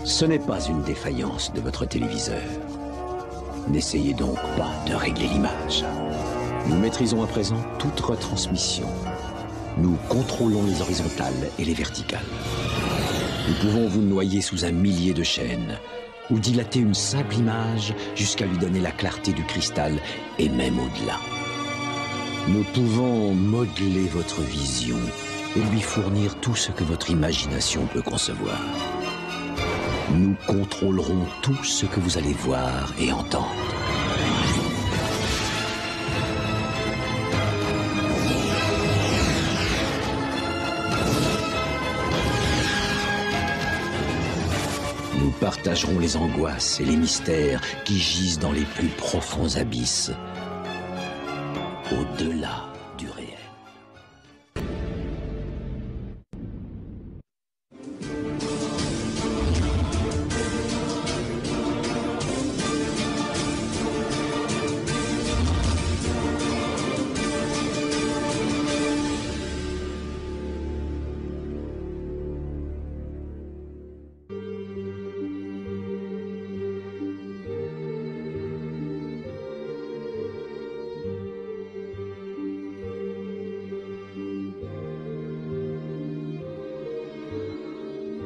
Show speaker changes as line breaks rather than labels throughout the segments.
Ce n'est pas une défaillance de votre téléviseur. N'essayez donc pas de régler l'image. Nous maîtrisons à présent toute retransmission. Nous contrôlons les horizontales et les verticales. Nous pouvons vous noyer sous un millier de chaînes ou dilater une simple image jusqu'à lui donner la clarté du cristal et même au-delà. Nous pouvons modeler votre vision et lui fournir tout ce que votre imagination peut concevoir. Nous contrôlerons tout ce que vous allez voir et entendre. Nous partagerons les angoisses et les mystères qui gisent dans les plus profonds abysses, au-delà du réel.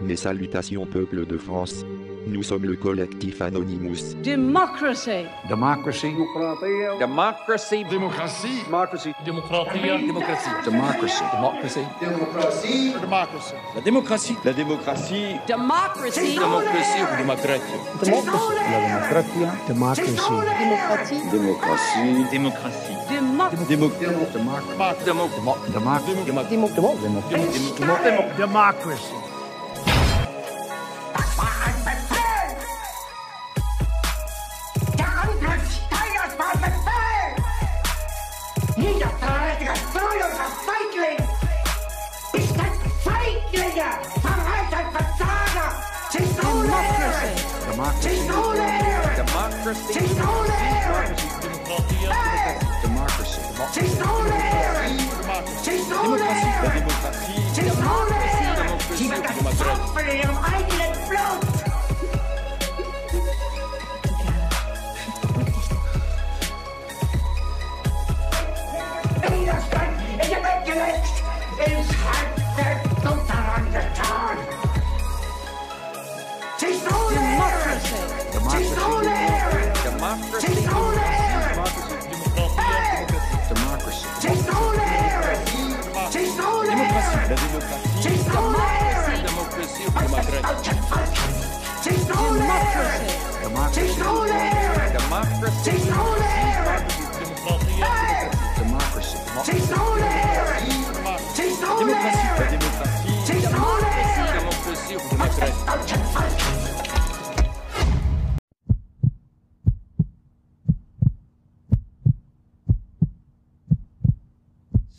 Mes salutations peuple de France. Nous sommes le collectif Anonymous.
Democracy.
Democracy.
Democracy.
Democracy.
Democracy.
Democracy.
Democracy.
Democracy.
Democracy.
Democracy.
Democracy.
La démocratie.
La démocratie.
Democracy.
Démocratie ou démocratie.
La démocratie. Democracy.
Démocratie.
Démocratie.
Democratie.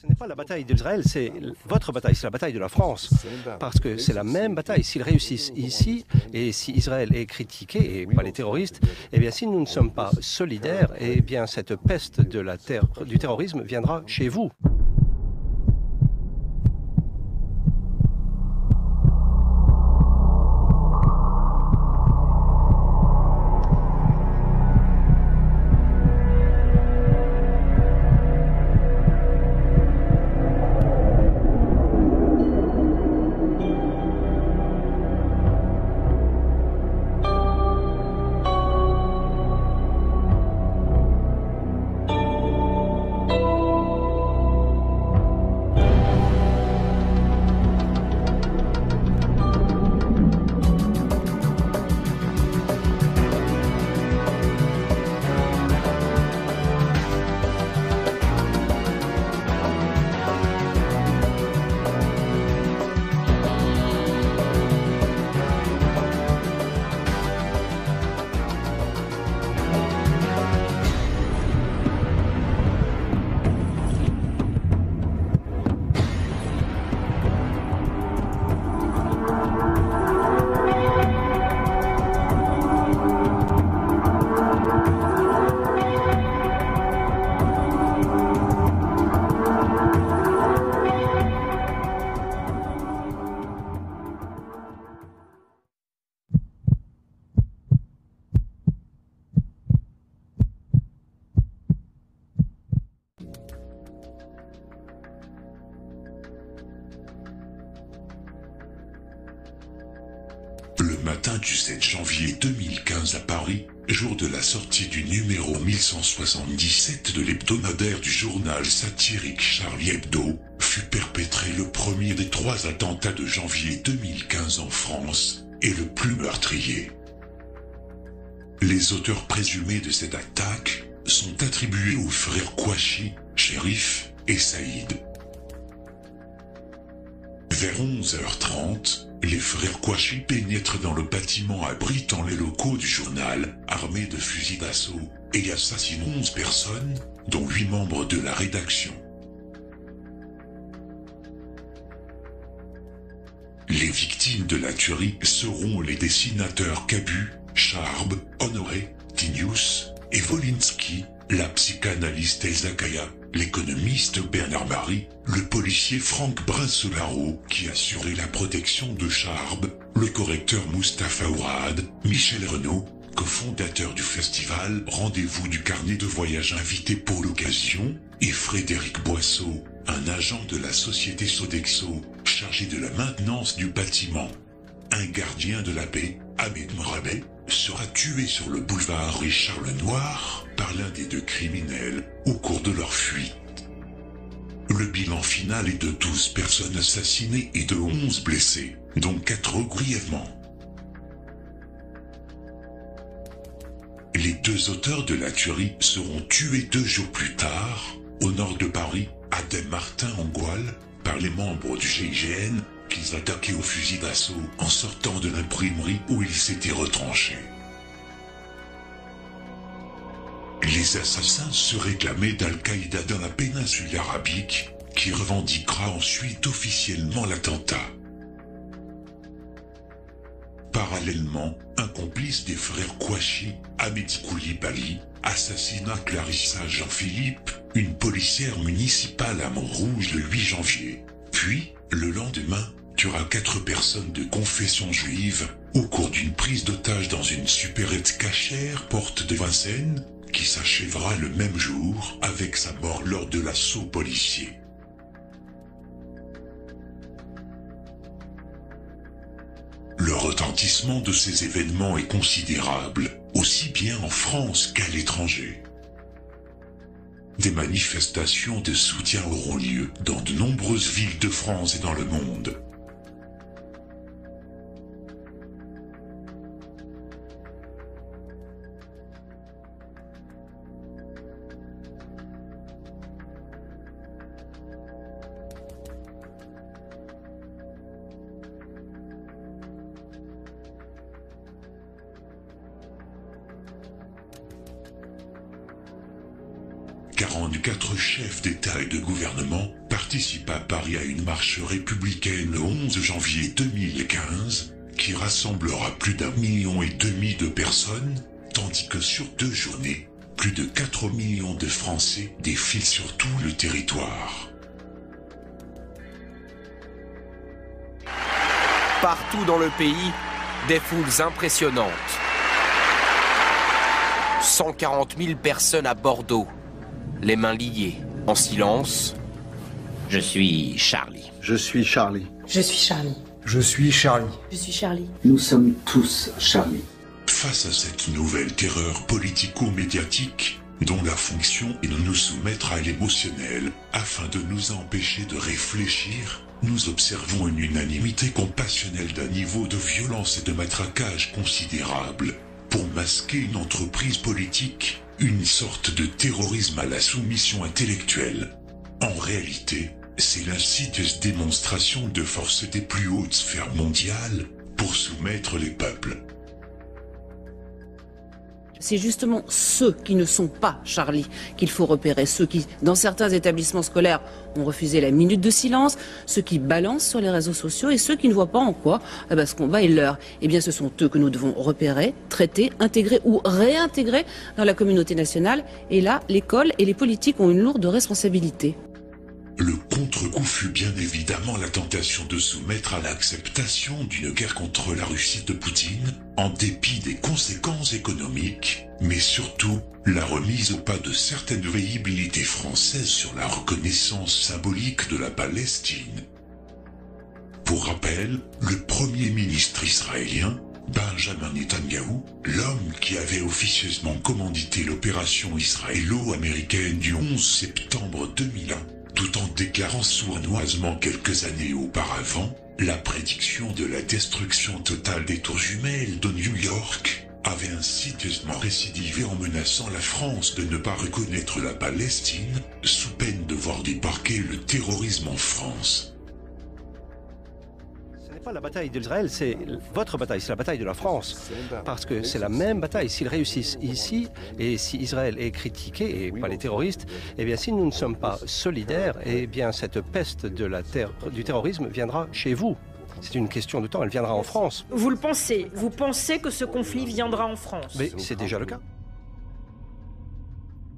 Ce n'est pas la bataille d'Israël, c'est votre bataille, c'est la bataille de la France. Parce que c'est la même bataille. S'ils réussissent ici, et si Israël est critiqué, et pas les terroristes, eh bien si nous ne sommes pas solidaires, eh bien cette peste de du terrorisme viendra chez vous.
matin du 7 janvier 2015 à Paris, jour de la sortie du numéro 1177 de l'hebdomadaire du journal satirique Charlie Hebdo, fut perpétré le premier des 3 attentats de janvier 2015 en France, et le plus meurtrier. Les auteurs présumés de cette attaque sont attribués aux frères Kouachi, Chérif et Saïd. Vers 11h30, les frères Kouachi pénètrent dans le bâtiment abritant les locaux du journal, armés de fusils d'assaut, et assassinent 11 personnes, dont 8 membres de la rédaction. Les victimes de la tuerie seront les dessinateurs Cabu, Charb, Honoré, Tinius et Volinsky, la psychanalyste Elsa Kaya, l'économiste Bernard Marie, le policier Franck Brinsolaro qui assurait la protection de Charb, le correcteur Mustapha Ourad, Michel Renaud, cofondateur du festival Rendez-vous du carnet de voyage invité pour l'occasion, et Frédéric Boisseau, un agent de la société Sodexo, chargé de la maintenance du bâtiment. Un gardien de la baie, Ahmed Mourabet, sera tué sur le boulevard Richard Lenoir par l'un des 2 criminels au cours de leur fuite. Le bilan final est de 12 personnes assassinées et de 11 blessés, dont 4 grièvement. Les 2 auteurs de la tuerie seront tués 2 jours plus tard, au nord de Paris, à Daix-Martin-en-Goual, par les membres du GIGN, qu'ils attaquaient au fusil d'assaut en sortant de l'imprimerie où ils s'étaient retranchés. Les assassins se réclamaient d'Al-Qaïda dans la péninsule arabique, qui revendiquera ensuite officiellement l'attentat. Parallèlement, un complice des frères Kouachi, Ahmed Koulibaly, assassina Clarissa Jean-Philippe, une policière municipale à Montrouge le 8 janvier. Puis, le lendemain, tuera 4 personnes de confession juive, au cours d'une prise d'otage dans une supérette cachère porte de Vincennes, qui s'achèvera le même jour avec sa mort lors de l'assaut policier. Le retentissement de ces événements est considérable, aussi bien en France qu'à l'étranger. Des manifestations de soutien auront lieu dans de nombreuses villes de France et dans le monde. Quatre chefs d'État et de gouvernement participent à Paris à une marche républicaine le 11 janvier 2015 qui rassemblera plus d'1,5 million de personnes, tandis que sur 2 journées, plus de 4 millions de Français défilent sur tout le territoire.
Partout dans le pays, des foules impressionnantes. 140 000 personnes à Bordeaux. Les mains liées, en silence.
Je suis Charlie.
Je suis Charlie.
Je suis Charlie.
Je suis Charlie.
Je suis Charlie.
Nous sommes tous Charlie.
Face à cette nouvelle terreur politico-médiatique, dont la fonction est de nous soumettre à l'émotionnel, afin de nous empêcher de réfléchir, nous observons une unanimité compassionnelle d'un niveau de violence et de matraquage considérable, pour masquer une entreprise politique, une sorte de terrorisme à la soumission intellectuelle. En réalité, c'est l'insidieuse démonstration de force des plus hautes sphères mondiales pour soumettre les peuples.
C'est justement ceux qui ne sont pas Charlie qu'il faut repérer. Ceux qui, dans certains établissements scolaires, ont refusé la minute de silence, ceux qui balancent sur les réseaux sociaux et ceux qui ne voient pas en quoi ce combat est leur. Eh bien, ce sont eux que nous devons repérer, traiter, intégrer ou réintégrer dans la communauté nationale. Et là, l'école et les politiques ont une lourde responsabilité.
Le contre-coup fut bien évidemment la tentation de soumettre à l'acceptation d'une guerre contre la Russie de Poutine, en dépit des conséquences économiques, mais surtout la remise au pas de certaines velléibilités françaises sur la reconnaissance symbolique de la Palestine. Pour rappel, le premier ministre israélien, Benjamin Netanyahou, l'homme qui avait officieusement commandité l'opération israélo-américaine du 11 septembre 2001, tout en déclarant sournoisement quelques années auparavant la prédiction de la destruction totale des tours jumelles de New York, avait insidieusement récidivé en menaçant la France de ne pas reconnaître la Palestine, sous peine de voir débarquer le terrorisme en France.
Ce n'est pas la bataille d'Israël, c'est votre bataille, c'est la bataille de la France. Parce que c'est la même bataille. S'ils réussissent ici, et si Israël est critiqué, et pas les terroristes, eh bien si nous ne sommes pas solidaires, eh bien cette peste du terrorisme viendra chez vous. C'est une question de temps, elle viendra en France.
Vous le pensez? Vous pensez que ce conflit viendra en France?
Mais c'est déjà le cas.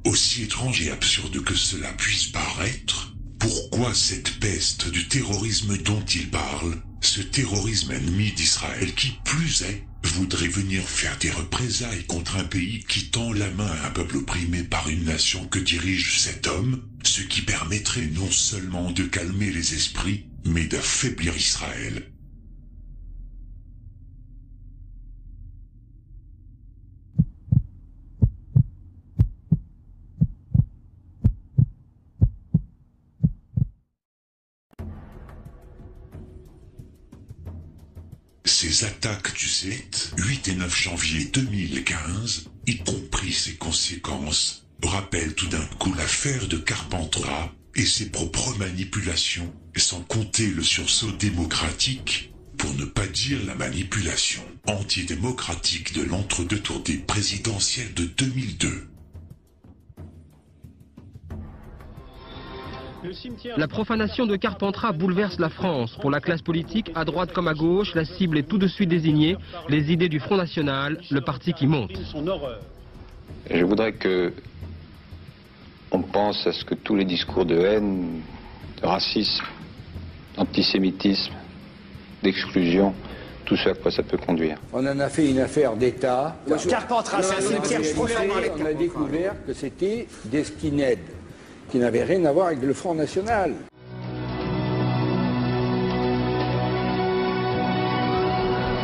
Aussi étrange et absurde que cela puisse paraître, pourquoi cette peste du terrorisme dont il parle, ce terrorisme ennemi d'Israël qui plus est, voudrait venir faire des représailles contre un pays qui tend la main à un peuple opprimé par une nation que dirige cet homme, ce qui permettrait non seulement de calmer les esprits, mais d'affaiblir Israël. Ces attaques du 7, 8 et 9 janvier 2015, y compris ses conséquences, rappellent tout d'un coup l'affaire de Carpentras et ses propres manipulations, sans compter le sursaut démocratique, pour ne pas dire la manipulation antidémocratique de l'entre-deux tours des présidentielles de 2002.
La profanation de Carpentras bouleverse la France. Pour la classe politique, à droite comme à gauche, la cible est tout de suite désignée, les idées du Front National, le parti qui monte.
Je voudrais que on pense à ce que tous les discours de haine, de racisme, d'antisémitisme, d'exclusion, tout ce à quoi ça peut conduire.
On en a fait une affaire d'État.
Carpentras, c'est un cimetière, je préfère parler de
On a découvert que c'était des skinheads, qui n'avait rien à voir avec le Front National.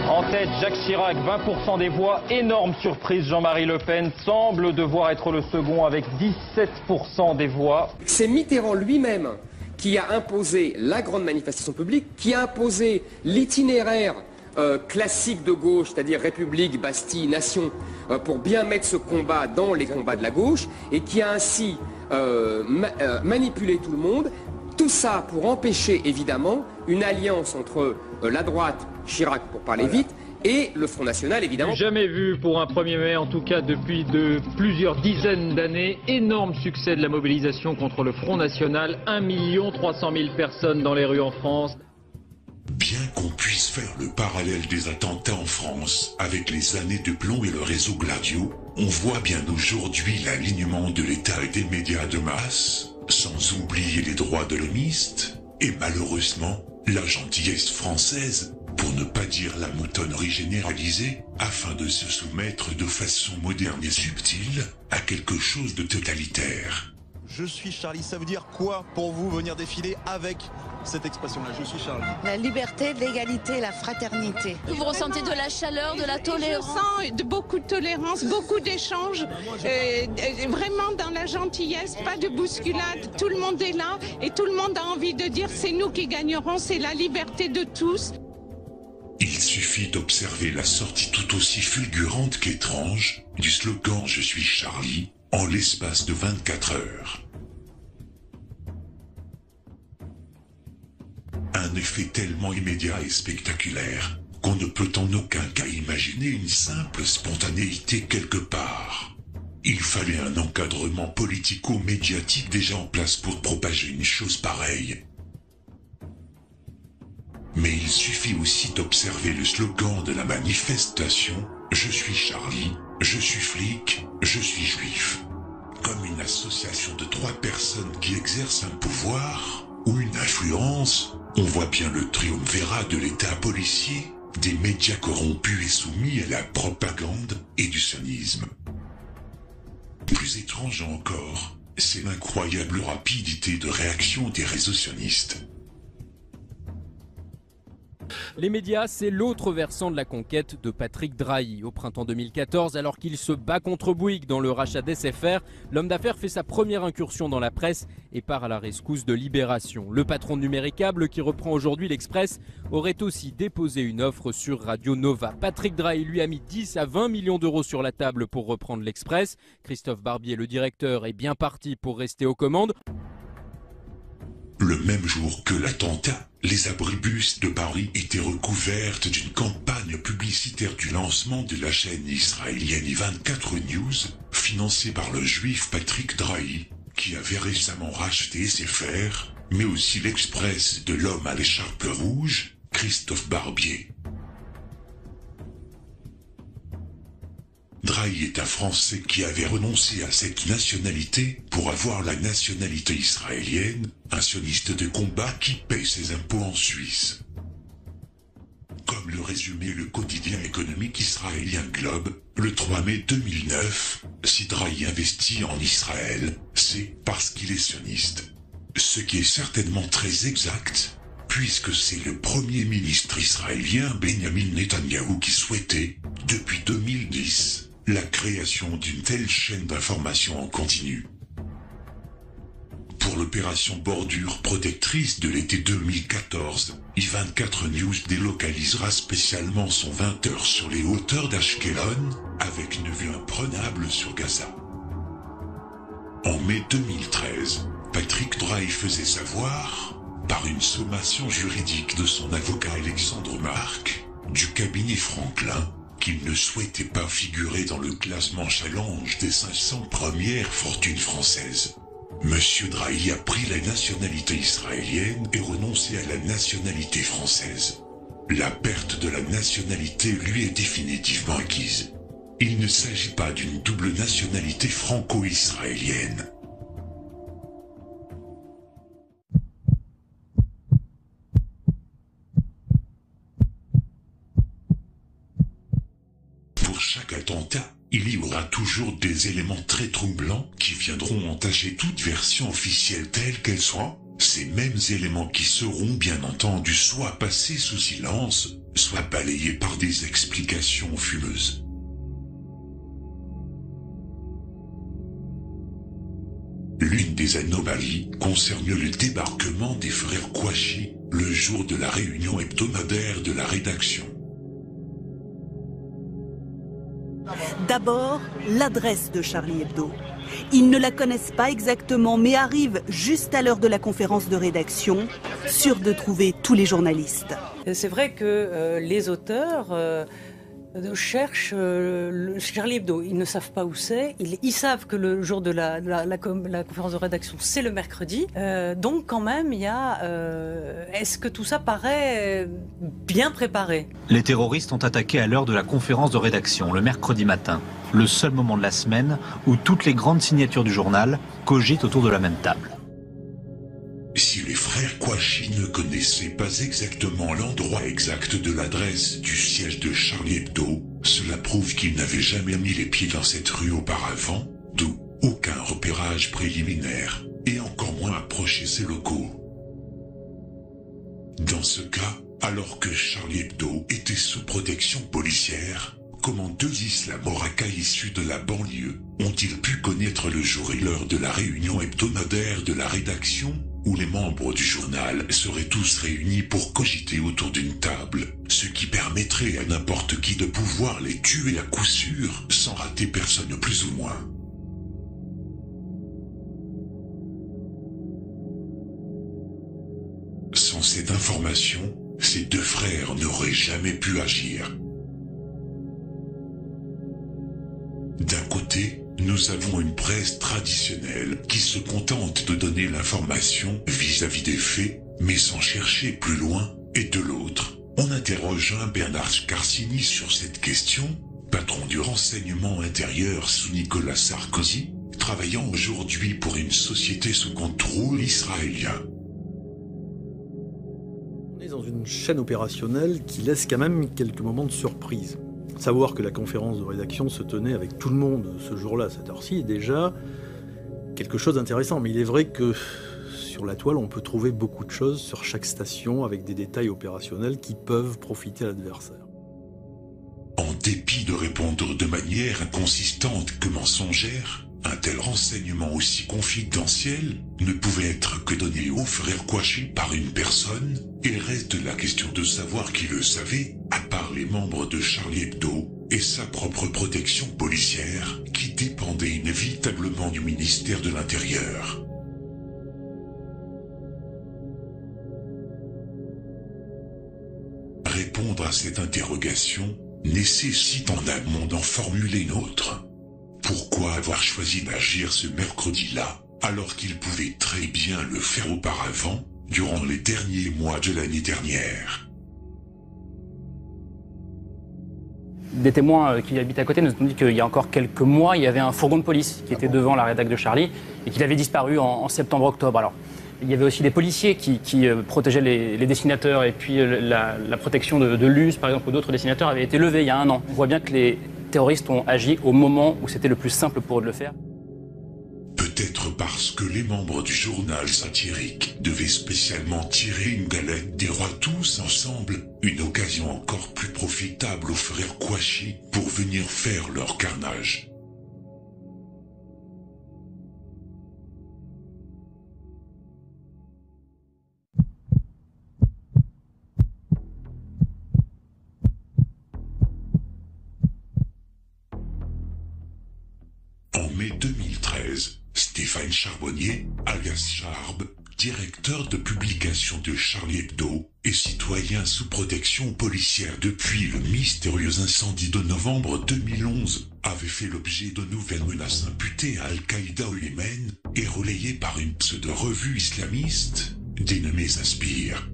En tête, Jacques Chirac, 20% des voix. Énorme surprise, Jean-Marie Le Pen semble devoir être le second avec 17% des voix.
C'est Mitterrand lui-même qui a imposé la grande manifestation publique, qui a imposé l'itinéraire classique de gauche, c'est-à-dire République, Bastille, Nation, pour bien mettre ce combat dans les combats de la gauche, et qui a ainsi manipuler tout le monde, tout ça pour empêcher évidemment une alliance entre la droite, Chirac pour parler vite, et le Front National évidemment.
Jamais vu pour un 1er mai, en tout cas depuis plusieurs dizaines d'années. Énorme succès de la mobilisation contre le Front National, 1 300 000 personnes dans les rues en France.
Bien qu'on puisse faire le parallèle des attentats en France avec les années de plomb et le réseau Gladio, on voit bien aujourd'hui l'alignement de l'État et des médias de masse, sans oublier les droits de l'homiste, et malheureusement la gentillesse française, pour ne pas dire la moutonnerie généralisée, afin de se soumettre de façon moderne et subtile à quelque chose de totalitaire.
Je suis Charlie, ça veut dire quoi pour vous venir défiler avec cette expression-là, je suis Charlie?
La liberté, l'égalité, la fraternité.
Vous ressentez de la chaleur, de la tolérance?
Je sens beaucoup de tolérance, beaucoup d'échanges, vraiment dans la gentillesse, pas de bousculade. Tout le monde est là et tout le monde a envie de dire c'est nous qui gagnerons, c'est la liberté de tous.
Il suffit d'observer la sortie tout aussi fulgurante qu'étrange du slogan « Je suis Charlie » en l'espace de 24 heures. Un effet tellement immédiat et spectaculaire qu'on ne peut en aucun cas imaginer une simple spontanéité quelque part. Il fallait un encadrement politico-médiatique déjà en place pour propager une chose pareille. Mais il suffit aussi d'observer le slogan de la manifestation « Je suis Charlie, je suis flic, je suis juif ». Comme une association de 3 personnes qui exercent un pouvoir ou une influence, on voit bien le triumvirat de l'État policier, des médias corrompus et soumis à la propagande et du sionisme. Plus étrange encore, c'est l'incroyable rapidité de réaction des réseaux sionistes.
Les médias, c'est l'autre versant de la conquête de Patrick Drahi. Au printemps 2014, alors qu'il se bat contre Bouygues dans le rachat d'SFR, l'homme d'affaires fait sa première incursion dans la presse et part à la rescousse de Libération. Le patron de Numéricable, qui reprend aujourd'hui l'Express, aurait aussi déposé une offre sur Radio Nova. Patrick Drahi lui a mis 10 à 20 millions d'euros sur la table pour reprendre l'Express. Christophe Barbier, le directeur, est bien parti pour rester aux commandes.
Le même jour que l'attentat, les abribus de Paris étaient recouvertes d'une campagne publicitaire du lancement de la chaîne israélienne I24 News, financée par le juif Patrick Drahi, qui avait récemment racheté SFR, mais aussi l'Express de l'homme à l'écharpe rouge, Christophe Barbier. Drahi est un Français qui avait renoncé à cette nationalité pour avoir la nationalité israélienne, un sioniste de combat qui paie ses impôts en Suisse. Comme le résumait le quotidien économique israélien Globe, le 3 mai 2009, si Drahi investit en Israël, c'est parce qu'il est sioniste. Ce qui est certainement très exact, puisque c'est le premier ministre israélien Benjamin Netanyahou qui souhaitait, depuis 2010, la création d'une telle chaîne d'information en continu. Pour l'opération Bordure protectrice de l'été 2014, I24 News délocalisera spécialement son 20h sur les hauteurs d'Ashkelon, avec une vue imprenable sur Gaza. En mai 2013, Patrick Drahi faisait savoir, par une sommation juridique de son avocat Alexandre Marc, du cabinet Franklin, qu'il ne souhaitait pas figurer dans le classement challenge des 500 premières fortunes françaises. Monsieur Drahi a pris la nationalité israélienne et renoncé à la nationalité française. La perte de la nationalité lui est définitivement acquise. Il ne s'agit pas d'une double nationalité franco-israélienne. Pour chaque attentat, il y aura toujours des éléments très troublants qui viendront entacher toute version officielle telle qu'elle soit, ces mêmes éléments qui seront bien entendu soit passés sous silence, soit balayés par des explications fumeuses. L'une des anomalies concerne le débarquement des frères Kouachi, le jour de la réunion hebdomadaire de la rédaction.
D'abord, l'adresse de Charlie Hebdo. Ils ne la connaissent pas exactement, mais arrivent juste à l'heure de la conférence de rédaction, sûrs de trouver tous les journalistes.
C'est vrai que les auteurs cherchent Charlie Hebdo. Ils ne savent pas où c'est. Ils savent que le jour de la conférence de rédaction, c'est le mercredi. Donc quand même, il y a... Est-ce que tout ça paraît bien préparé?
Les terroristes ont attaqué à l'heure de la conférence de rédaction, le mercredi matin. Le seul moment de la semaine où toutes les grandes signatures du journal cogitent autour de la même table.
Si les frères Kouachi ne connaissaient pas exactement l'endroit exact de l'adresse du siège de Charlie Hebdo, cela prouve qu'ils n'avaient jamais mis les pieds dans cette rue auparavant, d'où aucun repérage préliminaire, et encore moins approché ses locaux. Dans ce cas, alors que Charlie Hebdo était sous protection policière, comment deux islamo-racailles issus de la banlieue ont-ils pu connaître le jour et l'heure de la réunion hebdomadaire de la rédaction, où les membres du journal seraient tous réunis pour cogiter autour d'une table, ce qui permettrait à n'importe qui de pouvoir les tuer à coup sûr, sans rater personne plus ou moins. Sans cette information, ces deux frères n'auraient jamais pu agir. D'un côté, nous avons une presse traditionnelle qui se contente de donner l'information vis-à-vis des faits, mais sans chercher plus loin, et de l'autre, on interroge un Bernard Scarsini sur cette question, patron du renseignement intérieur sous Nicolas Sarkozy, travaillant aujourd'hui pour une société sous contrôle israélien.
On est dans une chaîne opérationnelle qui laisse quand même quelques moments de surprise. Savoir que la conférence de rédaction se tenait avec tout le monde ce jour-là, à cette heure-ci, est déjà quelque chose d'intéressant. Mais il est vrai que sur la toile, on peut trouver beaucoup de choses sur chaque station avec des détails opérationnels qui peuvent profiter à l'adversaire.
En dépit de répondre de manière inconsistante que mensongère, un tel renseignement aussi confidentiel ne pouvait être que donné au frère Kouachi par une personne, et reste la question de savoir qui le savait, à part les membres de Charlie Hebdo et sa propre protection policière, qui dépendait inévitablement du ministère de l'Intérieur. Répondre à cette interrogation nécessite en amont d'en formuler une autre. Pourquoi avoir choisi d'agir ce mercredi-là, alors qu'il pouvait très bien le faire auparavant, durant les derniers mois de l'année dernière?
Des témoins qui habitent à côté nous ont dit qu'il y a encore quelques mois, il y avait un fourgon de police qui était devant la rédac de Charlie et qu'il avait disparu en septembre-octobre. Alors, il y avait aussi des policiers qui protégeaient les dessinateurs, et puis la protection de Luz, par exemple, ou d'autres dessinateurs avait été levée il y a un an. On voit bien que les terroristes ont agi au moment où c'était le plus simple pour eux de le faire.
Peut-être parce que les membres du journal satirique devaient spécialement tirer une galette des rois tous ensemble, une occasion encore plus profitable aux frères Kouachi pour venir faire leur carnage. En mai 2013, Stéphane Charbonnier, alias Charb, directeur de publication de Charlie Hebdo et citoyen sous protection policière depuis le mystérieux incendie de novembre 2011, avait fait l'objet de nouvelles menaces imputées à Al-Qaïda au Yémen et relayées par une pseudo-revue islamiste dénommée Aspire.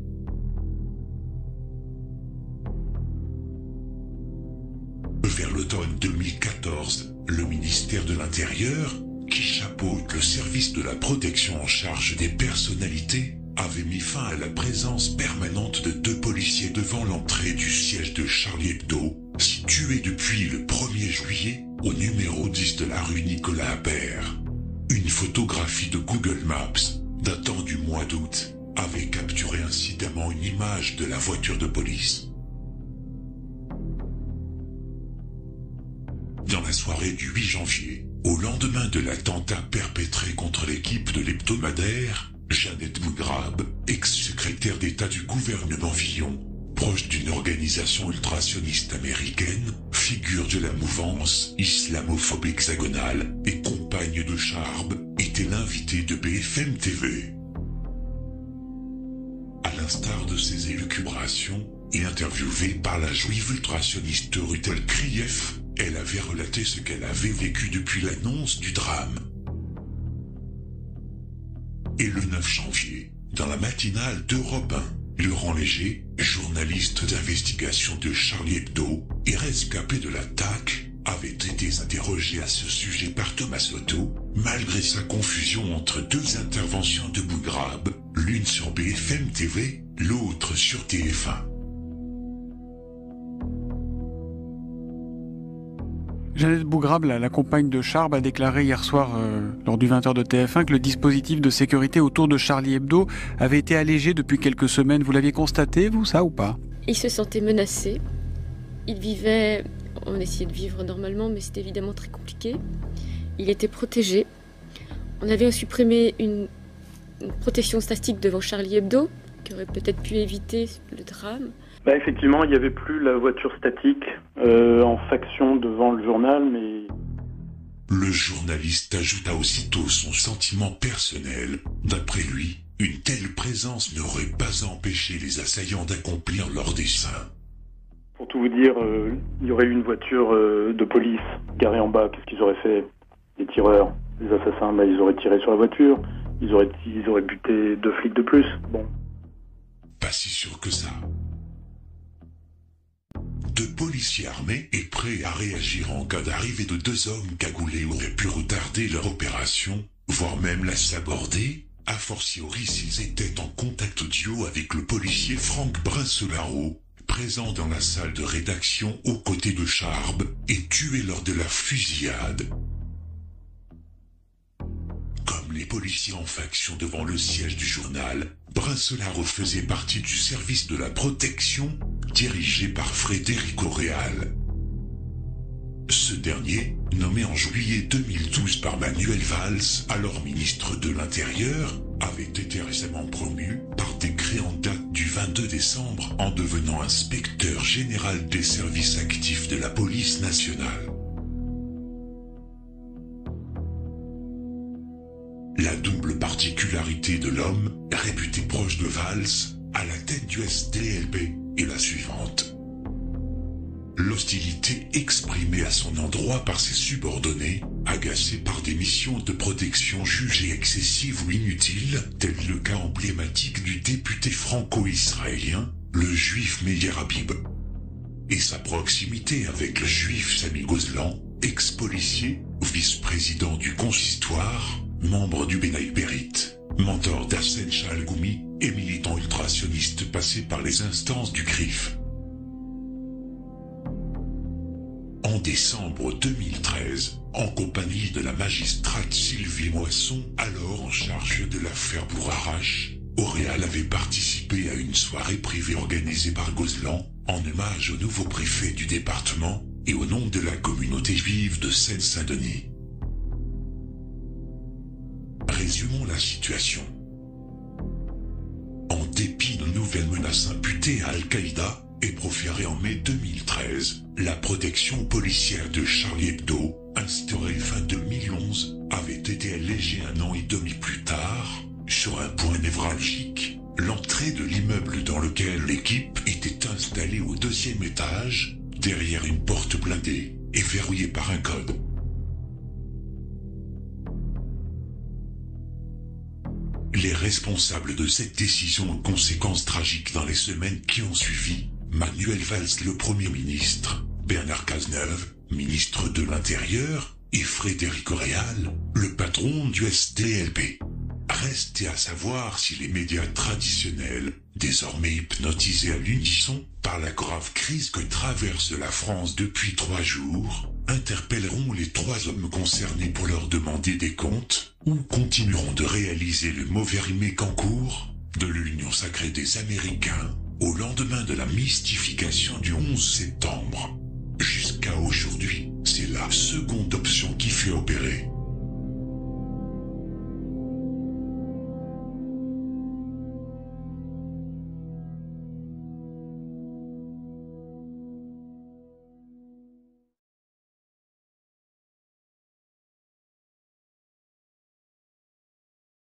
Vers l'automne 2014, le ministère de l'Intérieur, qui chapeaute le service de la protection en charge des personnalités, avait mis fin à la présence permanente de 2 policiers devant l'entrée du siège de Charlie Hebdo, situé depuis le 1er juillet au numéro 10 de la rue Nicolas Appert. Une photographie de Google Maps, datant du mois d'août, avait capturé incidemment une image de la voiture de police. Dans la soirée du 8 janvier, au lendemain de l'attentat perpétré contre l'équipe de l'hebdomadaire, Jeannette Bougrab, ex-secrétaire d'État du gouvernement Fillon, proche d'une organisation ultrationniste américaine, figure de la mouvance islamophobe hexagonale et compagne de Charb, était l'invitée de BFM TV. À l'instar de ses élucubrations, et interviewée par la juive ultrationniste Ruth Krief, elle avait relaté ce qu'elle avait vécu depuis l'annonce du drame. Et le 9 janvier, dans la matinale d'Europe 1, Laurent Léger, journaliste d'investigation de Charlie Hebdo et rescapé de l'attaque, avait été interrogé à ce sujet par Thomas Soto, malgré sa confusion entre 2 interventions de Bougrab, l'une sur BFM TV, l'autre sur TF1.
Jeannette Bougrab, la compagne de Charb, a déclaré hier soir, lors du 20h de TF1, que le dispositif de sécurité autour de Charlie Hebdo avait été allégé depuis quelques semaines. Vous l'aviez constaté, vous, ça, ou pas?
Il se sentait menacé. Il vivait... On essayait de vivre normalement, mais c'était évidemment très compliqué. Il était protégé. On avait supprimé une protection statique devant Charlie Hebdo, qui aurait peut-être pu éviter le drame.
Effectivement, il n'y avait plus la voiture statique en faction devant le journal, mais...
Le journaliste ajouta aussitôt son sentiment personnel. D'après lui, une telle présence n'aurait pas empêché les assaillants d'accomplir leur dessein.
Pour tout vous dire, il y aurait eu une voiture de police garée en bas. Qu'est-ce qu'ils auraient fait? Les tireurs, les assassins, ils auraient tiré sur la voiture. Ils auraient buté 2 flics de plus. Bon.
Pas si sûr que ça. 2 policiers armés et prêts à réagir en cas d'arrivée de 2 hommes cagoulés auraient pu retarder leur opération, voire même la saborder, a fortiori s'ils étaient en contact audio avec le policier Franck Brincelaro, présent dans la salle de rédaction aux côtés de Charb et tué lors de la fusillade. Comme les policiers en faction devant le siège du journal, Bruncelaro faisait partie du service de la protection, dirigé par Frederico Real. Ce dernier, nommé en juillet 2012 par Manuel Valls, alors ministre de l'Intérieur, avait été récemment promu par décret en date du 22 décembre en devenant inspecteur général des services actifs de la police nationale. La double particularité de l'homme, réputé proche de Valls, à la tête du SDLP, est la suivante. L'hostilité exprimée à son endroit par ses subordonnés, agacés par des missions de protection jugées excessives ou inutiles, tel le cas emblématique du député franco-israélien, le juif Meir Habib. Et sa proximité avec le juif Sami Gozlan, ex-policier, vice-président du consistoire, membre du Benaï Berit, mentor d'Hassan Chalgoumi et militant ultrationniste passé par les instances du CRIF. En décembre 2013, en compagnie de la magistrate Sylvie Moisson, alors en charge de l'affaire Bourarache, Auréal avait participé à une soirée privée organisée par Gozlan, en hommage au nouveau préfet du département et au nom de la communauté juive de Seine-Saint-Denis. Résumons la situation. En dépit de nouvelles menaces imputées à Al-Qaïda et proférées en mai 2013, la protection policière de Charlie Hebdo, instaurée fin 2011, avait été allégée un an et demi plus tard, sur un point névralgique, l'entrée de l'immeuble dans lequel l'équipe était installée au 2e étage, derrière une porte blindée et verrouillée par un code. Les responsables de cette décision ont conséquences tragiques dans les semaines qui ont suivi. Manuel Valls, le Premier ministre, Bernard Cazeneuve, ministre de l'Intérieur, et Frederico Real, le patron du SDLP. Restait à savoir si les médias traditionnels, désormais hypnotisés à l'unisson par la grave crise que traverse la France depuis 3 jours, interpelleront les 3 hommes concernés pour leur demander des comptes, ou continueront de réaliser le mauvais remake en cours de l'Union sacrée des Américains au lendemain de la mystification du 11 septembre. Jusqu'à aujourd'hui, c'est la seconde option qui fait opérer.